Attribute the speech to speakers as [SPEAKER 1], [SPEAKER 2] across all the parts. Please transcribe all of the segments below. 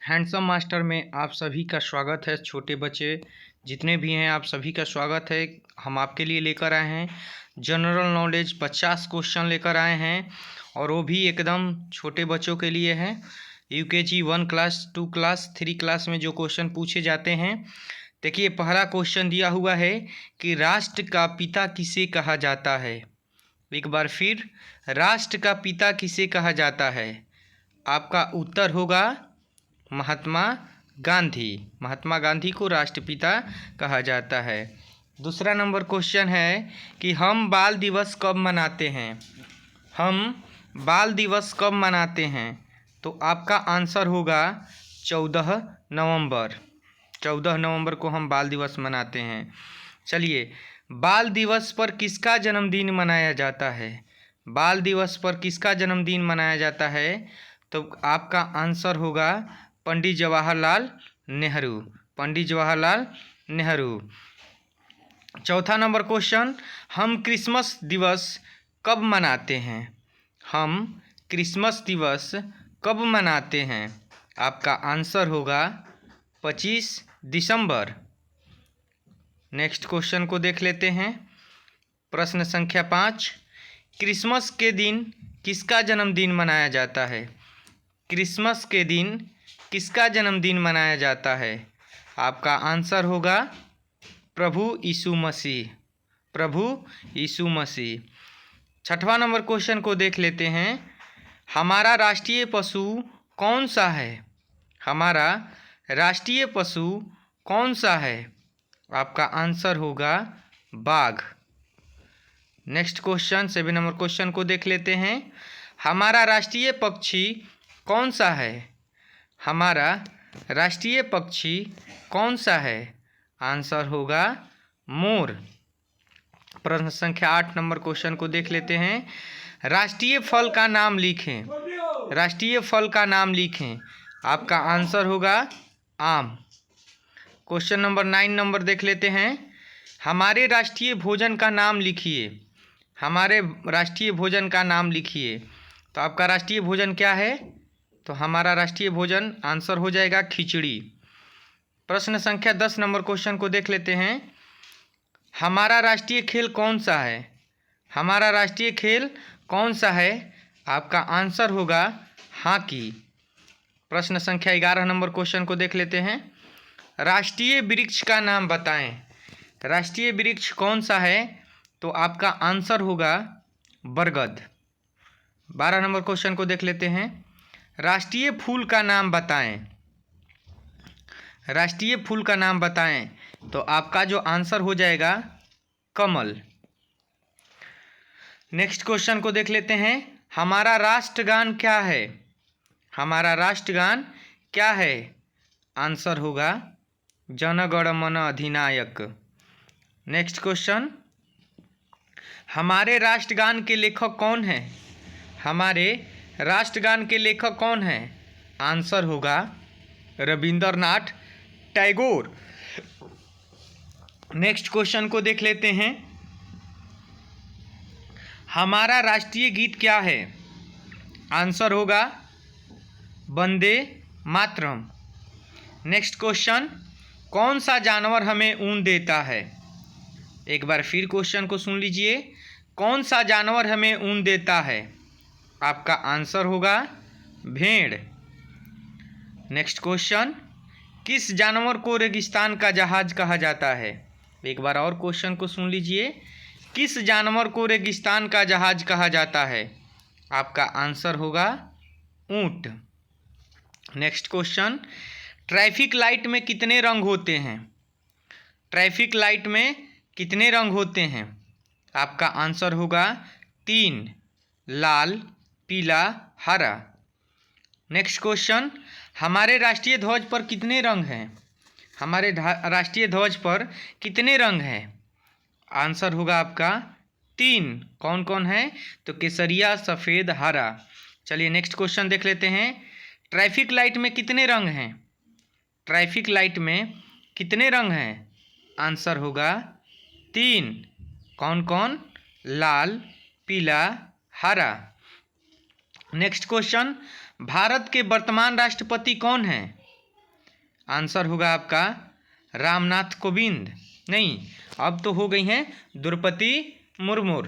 [SPEAKER 1] Handsome master में आप सभी का स्वागत है। छोटे बच्चे जितने भी हैं आप सभी का स्वागत है। हम आपके लिए लेकर आए हैं जनरल नॉलेज 50 क्वेश्चन लेकर आए हैं और वो भी एकदम छोटे बच्चों के लिए है। यूकेजी 1 क्लास 2 क्लास 3 क्लास में जो क्वेश्चन पूछे जाते हैं। देखिए पहला क्वेश्चन दिया हुआ है कि राष्ट्र का पिता किसे कहा जाता है। एक बार फिर, राष्ट्र का पिता किसे कहा जाता है। आपका उत्तर होगा महात्मा गांधी। महात्मा गांधी को राष्ट्रपिता कहा जाता है। दूसरा नंबर क्वेश्चन है कि हम बाल दिवस कब मनाते हैं। हम बाल दिवस कब मनाते हैं, तो आपका आंसर होगा 14 नवंबर। 14 नवंबर को हम बाल दिवस मनाते हैं। चलिए, बाल दिवस पर किसका जन्मदिन मनाया जाता है। बाल दिवस पर किसका जन्मदिन मनाया जाता है, तो आपका आंसर होगा पंडित जवाहरलाल नेहरू। पंडित जवाहरलाल नेहरू। चौथा नंबर क्वेश्चन, हम क्रिसमस दिवस कब मनाते हैं। हम क्रिसमस दिवस कब मनाते हैं, आपका आंसर होगा 25 दिसंबर। नेक्स्ट क्वेश्चन को देख लेते हैं। प्रश्न संख्या 5, क्रिसमस के दिन किसका जन्मदिन मनाया जाता है। क्रिसमस के दिन किसका जन्मदिन मनाया जाता है, आपका आंसर होगा प्रभु यीशु मसीह। प्रभु यीशु मसीह। छठवां नंबर क्वेश्चन को देख लेते हैं। हमारा राष्ट्रीय पशु कौन सा है। हमारा राष्ट्रीय पशु कौन सा है, आपका आंसर होगा बाघ। नेक्स्ट क्वेश्चन 7 नंबर क्वेश्चन को देख लेते हैं। हमारा राष्ट्रीय पक्षी कौन सा है। हमारा राष्ट्रीय पक्षी कौन सा है, आंसर होगा मोर। प्रश्न संख्या 8 नंबर क्वेश्चन को देख लेते हैं। राष्ट्रीय फल का नाम लिखें। राष्ट्रीय फल का नाम लिखें, आपका आंसर होगा आम। क्वेश्चन नंबर 9 नंबर देख लेते हैं। हमारे राष्ट्रीय भोजन का नाम लिखिए। हमारे राष्ट्रीय भोजन का नाम लिखिए, तो आपका राष्ट्रीय भोजन क्या है, तो हमारा राष्ट्रीय भोजन आंसर हो जाएगा खिचड़ी। प्रश्न संख्या 10 नंबर क्वेश्चन को देख लेते हैं। हमारा राष्ट्रीय खेल कौन सा है। हमारा राष्ट्रीय खेल कौन सा है, आपका आंसर होगा हॉकी। प्रश्न संख्या 11 नंबर क्वेश्चन को देख लेते हैं। राष्ट्रीय वृक्ष का नाम बताएं। राष्ट्रीय वृक्ष कौन सा है, तो आपका आंसर होगा बरगद। 12 नंबर क्वेश्चन को देख लेते हैं। राष्ट्रीय फूल का नाम बताएं। राष्ट्रीय फूल का नाम बताएं, तो आपका जो आंसर हो जाएगा कमल। नेक्स्ट क्वेश्चन को देख लेते हैं। हमारा राष्ट्रगान क्या है। हमारा राष्ट्रगान क्या है, आंसर होगा जन गण मन अधिनायक। नेक्स्ट क्वेश्चन, हमारे राष्ट्रगान के लेखक कौन हैं। हमारे राष्ट्रगान के लेखक कौन हैं, आंसर होगा रविंद्रनाथ टैगोर। नेक्स्ट क्वेश्चन को देख लेते हैं। हमारा राष्ट्रीय गीत क्या है, आंसर होगा वंदे मातरम। नेक्स्ट क्वेश्चन, कौन सा जानवर हमें ऊन देता है। एक बार फिर क्वेश्चन को सुन लीजिए। कौन सा जानवर हमें ऊन देता है, आपका आंसर होगा भेड़। नेक्स्ट क्वेश्चन, किस जानवर को रेगिस्तान का जहाज कहा जाता है। एक बार और क्वेश्चन को सुन लीजिए। किस जानवर को रेगिस्तान का जहाज कहा जाता है, आपका आंसर होगा ऊंट। नेक्स्ट क्वेश्चन, ट्रैफिक लाइट में कितने रंग होते हैं। ट्रैफिक लाइट में कितने रंग होते हैं, आपका आंसर होगा 3, लाल, पीला, हरा। नेक्स्ट क्वेश्चन, हमारे राष्ट्रीय ध्वज पर कितने रंग हैं। हमारे राष्ट्रीय ध्वज पर कितने रंग हैं, आंसर होगा आपका 3। कौन कौन है, तो केसरिया, सफ़ेद, हरा। चलिए नेक्स्ट क्वेश्चन देख लेते हैं। ट्रैफिक लाइट में कितने रंग हैं। ट्रैफिक लाइट में कितने रंग हैं, आंसर होगा 3। कौन कौन, लाल, पीला, हरा। नेक्स्ट क्वेश्चन, भारत के वर्तमान राष्ट्रपति कौन हैं। आंसर होगा आपका रामनाथ कोविंद। नहीं, अब तो हो गई हैं द्रौपदी मुर्मू।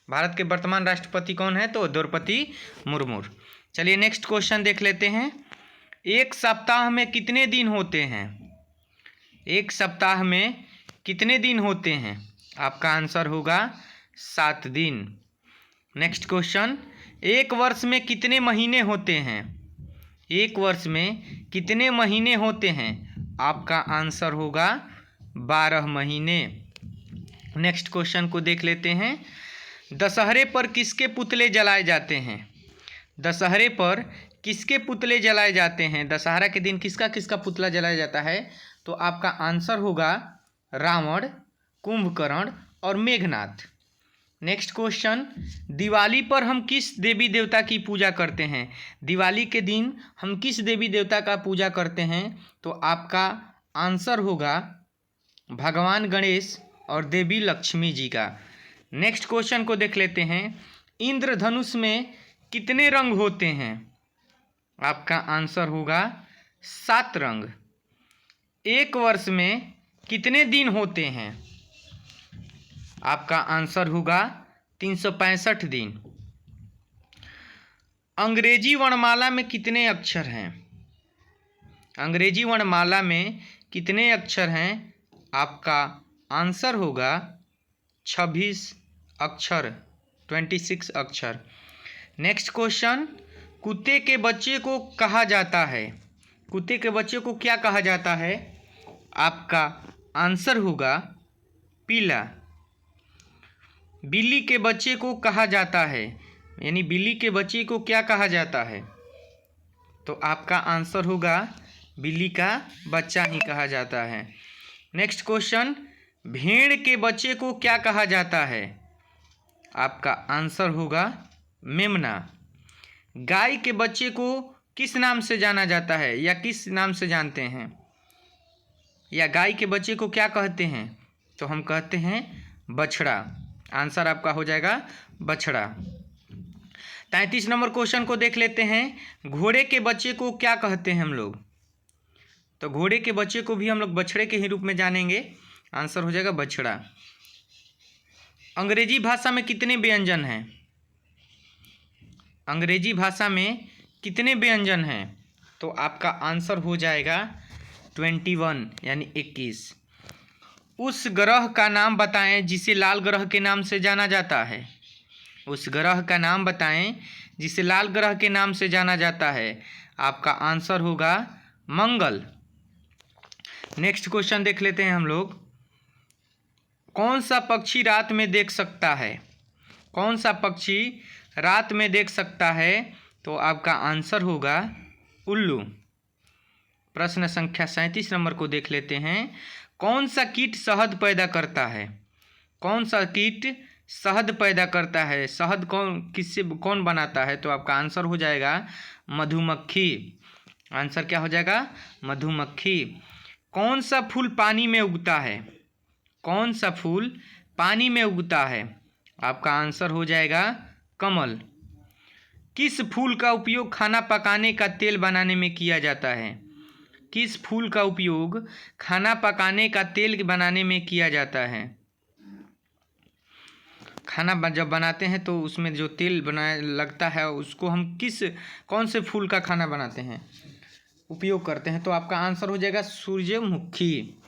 [SPEAKER 1] भारत के वर्तमान राष्ट्रपति कौन है? तो द्रौपदी मुर्मू। चलिए नेक्स्ट क्वेश्चन देख लेते हैं। एक सप्ताह में कितने दिन होते हैं? एक सप्ताह में कितने दिन होते हैं? आपका आंसर होगा 7 दिन। नेक्स्ट क्वेश्चन, एक वर्ष में कितने महीने होते हैं? एक वर्ष में कितने महीने होते हैं? आपका आंसर होगा 12 महीने। नेक्स्ट क्वेश्चन को देख लेते हैं। दशहरे पर किसके पुतले जलाए जाते हैं? दशहरे पर किसके पुतले जलाए जाते हैं? दशहरा के दिन किसका किसका पुतला जलाया जाता है? तो आपका आंसर होगा रावण, कुंभकर्ण और मेघनाथ। नेक्स्ट क्वेश्चन, दिवाली पर हम किस देवी देवता की पूजा करते हैं? दिवाली के दिन हम किस देवी देवता का पूजा करते हैं? तो आपका आंसर होगा भगवान गणेश और देवी लक्ष्मी जी का। नेक्स्ट क्वेश्चन को देख लेते हैं। इंद्रधनुष में कितने रंग होते हैं? आपका आंसर होगा 7 रंग। एक वर्ष में कितने दिन होते हैं? आपका आंसर होगा 365 दिन। अंग्रेजी वर्णमाला में कितने अक्षर हैं? अंग्रेजी वर्णमाला में कितने अक्षर हैं? आपका आंसर होगा 26 अक्षर, 26 अक्षर। नेक्स्ट क्वेश्चन, कुत्ते के बच्चे को कहा जाता है? कुत्ते के बच्चे को क्या कहा जाता है? आपका आंसर होगा पीला। बिल्ली के बच्चे को कहा जाता है, यानी बिल्ली के बच्चे को क्या कहा जाता है? तो आपका आंसर होगा बिल्ली का बच्चा ही कहा जाता है। नेक्स्ट क्वेश्चन, भेड़ के बच्चे को क्या कहा जाता है? आपका आंसर होगा मेमना। गाय के बच्चे को किस नाम से जाना जाता है, या किस नाम से जानते हैं? या गाय के बच्चे को क्या कहते हैं? तो हम कहते हैं बछड़ा। आंसर आपका हो जाएगा बछड़ा। 33 नंबर क्वेश्चन को देख लेते हैं। घोड़े के बच्चे को क्या कहते हैं हम लोग? तो घोड़े के बच्चे को भी हम लोग बछड़े के ही रूप में जानेंगे। आंसर हो जाएगा बछड़ा। अंग्रेजी भाषा में कितने व्यंजन हैं? अंग्रेजी भाषा में कितने व्यंजन हैं? तो आपका आंसर हो जाएगा 21, यानी 21। उस ग्रह का नाम बताएं जिसे लाल ग्रह के नाम से जाना जाता है। उस ग्रह का नाम बताएं जिसे लाल ग्रह के नाम से जाना जाता है। आपका आंसर होगा मंगल। नेक्स्ट क्वेश्चन देख लेते हैं हम लोग। कौन सा पक्षी रात में देख सकता है? कौन सा पक्षी रात में देख सकता है? तो आपका आंसर होगा उल्लू। प्रश्न संख्या 37 नंबर को देख लेते हैं। कौन सा कीट शहद पैदा करता है? कौन सा कीट शहद पैदा करता है? शहद कौन बनाता है? तो आपका आंसर हो जाएगा मधुमक्खी। आंसर क्या हो जाएगा? मधुमक्खी। कौन सा फूल पानी में उगता है? कौन सा फूल पानी में उगता है? आपका आंसर हो जाएगा कमल। किस फूल का उपयोग खाना पकाने का तेल बनाने में किया जाता है? किस फूल का उपयोग खाना पकाने का तेल बनाने में किया जाता है? खाना जब बनाते हैं तो उसमें जो तेल बनाया लगता है उसको हम कौन से फूल का खाना बनाते हैं, उपयोग करते हैं? तो आपका आंसर हो जाएगा सूरजमुखी।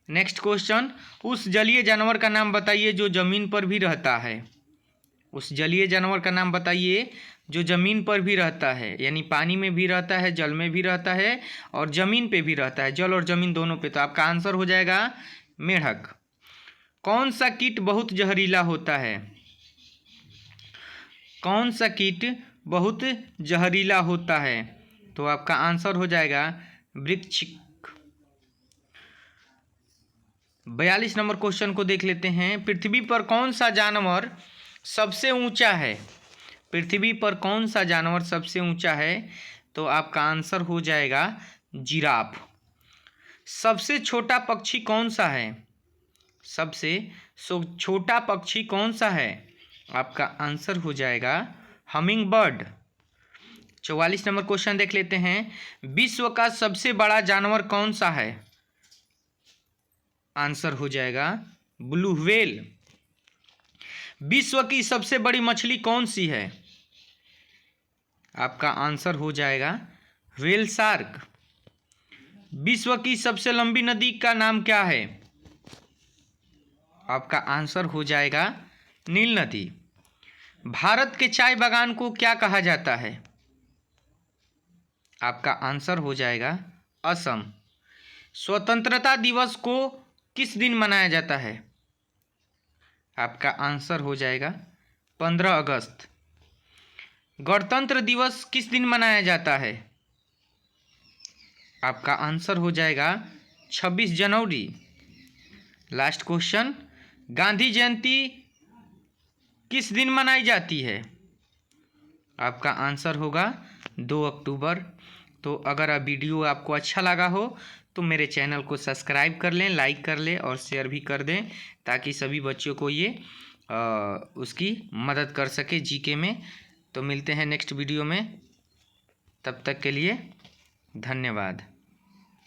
[SPEAKER 1] नेक्स्ट क्वेश्चन, उस जलीय जानवर का नाम बताइए जो ज़मीन पर भी रहता है। उस जलीय जानवर का नाम बताइए जो ज़मीन पर भी रहता है, यानी पानी में भी रहता है, जल में भी रहता है और ज़मीन पे भी रहता है, जल और ज़मीन दोनों पे। तो आपका आंसर हो जाएगा मेढक। कौन सा कीट बहुत जहरीला होता है? कौन सा कीट बहुत जहरीला होता है? तो आपका आंसर हो जाएगा वृश्चिक। 42 नंबर क्वेश्चन को देख लेते हैं। पृथ्वी पर कौन सा जानवर सबसे ऊंचा है? पृथ्वी पर कौन सा जानवर सबसे ऊंचा है? तो आपका आंसर हो जाएगा जिराफ। सबसे छोटा पक्षी कौन सा है? सबसे छोटा पक्षी कौन सा है? आपका आंसर हो जाएगा हमिंग बर्ड। 44 नंबर क्वेश्चन देख लेते हैं। विश्व का सबसे बड़ा जानवर कौन सा है? आंसर हो जाएगा ब्लू व्हेल। विश्व की सबसे बड़ी मछली कौन सी है? आपका आंसर हो जाएगा व्हेल शार्क। विश्व की सबसे लंबी नदी का नाम क्या है? आपका आंसर हो जाएगा नील नदी। भारत के चाय बागान को क्या कहा जाता है? आपका आंसर हो जाएगा असम। स्वतंत्रता दिवस को किस दिन मनाया जाता है? आपका आंसर हो जाएगा 15 अगस्त। गणतंत्र दिवस किस दिन मनाया जाता है? आपका आंसर हो जाएगा 26 जनवरी। लास्ट क्वेश्चन, गांधी जयंती किस दिन मनाई जाती है? आपका आंसर होगा 2 अक्टूबर। तो अगर वीडियो आपको अच्छा लगा हो तो मेरे चैनल को सब्सक्राइब कर लें, लाइक कर लें और शेयर भी कर दें, ताकि सभी बच्चों को ये उसकी मदद कर सके जीके में। तो मिलते हैं नेक्स्ट वीडियो में, तब तक के लिए धन्यवाद।